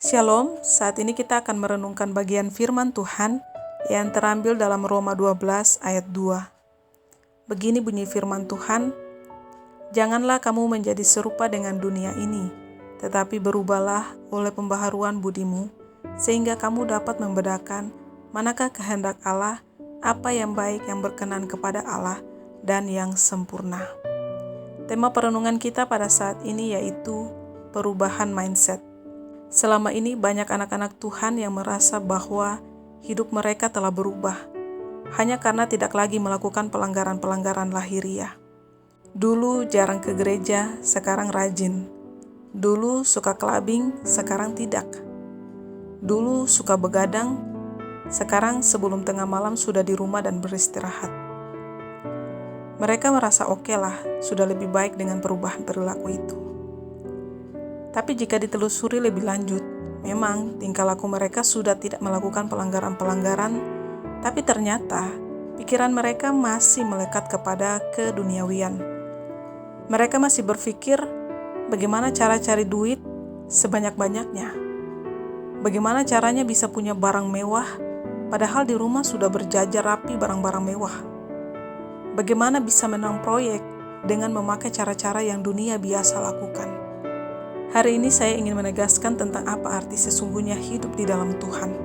Shalom, saat ini kita akan merenungkan bagian firman Tuhan yang terambil dalam Roma 12 ayat 2. Begini bunyi firman Tuhan, "Janganlah kamu menjadi serupa dengan dunia ini, tetapi berubahlah oleh pembaharuan budimu, sehingga kamu dapat membedakan manakah kehendak Allah, apa yang baik yang berkenan kepada Allah, dan yang sempurna." Tema perenungan kita pada saat ini yaitu perubahan mindset. Selama ini banyak anak-anak Tuhan yang merasa bahwa hidup mereka telah berubah, hanya karena tidak lagi melakukan pelanggaran-pelanggaran lahiriah. Dulu jarang ke gereja, sekarang rajin. Dulu suka clubbing, sekarang tidak. Dulu suka begadang, sekarang sebelum tengah malam sudah di rumah dan beristirahat. Mereka merasa oke lah, sudah lebih baik dengan perubahan perilaku itu. Tapi jika ditelusuri lebih lanjut, memang tingkah laku mereka sudah tidak melakukan pelanggaran-pelanggaran, tapi ternyata pikiran mereka masih melekat kepada keduniawian. Mereka masih berpikir bagaimana cara cari duit sebanyak-banyaknya. Bagaimana caranya bisa punya barang mewah, padahal di rumah sudah berjajar rapi barang-barang mewah. Bagaimana bisa menang proyek dengan memakai cara-cara yang dunia biasa lakukan. Hari ini saya ingin menegaskan tentang apa arti sesungguhnya hidup di dalam Tuhan.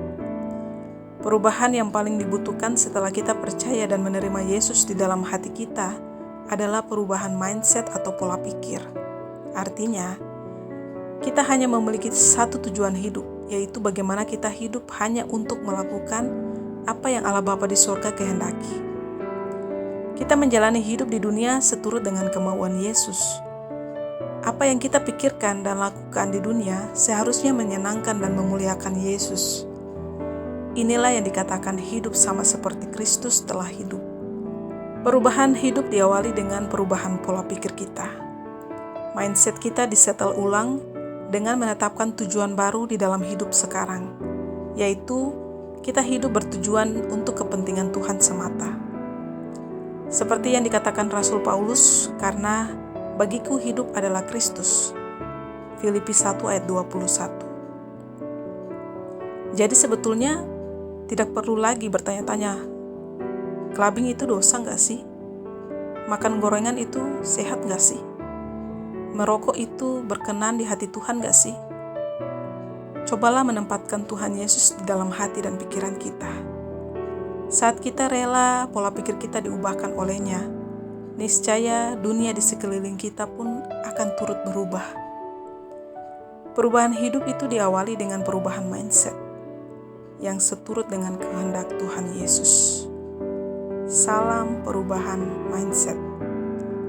Perubahan yang paling dibutuhkan setelah kita percaya dan menerima Yesus di dalam hati kita adalah perubahan mindset atau pola pikir. Artinya, kita hanya memiliki satu tujuan hidup, yaitu bagaimana kita hidup hanya untuk melakukan apa yang Allah Bapa di surga kehendaki. Kita menjalani hidup di dunia seturut dengan kemauan Yesus. Apa yang kita pikirkan dan lakukan di dunia seharusnya menyenangkan dan memuliakan Yesus. Inilah yang dikatakan hidup sama seperti Kristus telah hidup. Perubahan hidup diawali dengan perubahan pola pikir kita. Mindset kita disetel ulang dengan menetapkan tujuan baru di dalam hidup sekarang, yaitu kita hidup bertujuan untuk kepentingan Tuhan semata. Seperti yang dikatakan Rasul Paulus, karena bagiku hidup adalah Kristus. Filipi 1 ayat 21. Jadi sebetulnya tidak perlu lagi bertanya-tanya, clubbing itu dosa gak sih? Makan gorengan itu sehat gak sih? Merokok itu berkenan di hati Tuhan gak sih? Cobalah menempatkan Tuhan Yesus di dalam hati dan pikiran kita. Saat kita rela pola pikir kita diubahkan olehnya, niscaya dunia di sekeliling kita pun akan turut berubah. Perubahan hidup itu diawali dengan perubahan mindset yang seturut dengan kehendak Tuhan Yesus. Salam perubahan mindset.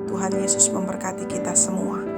Tuhan Yesus memberkati kita semua.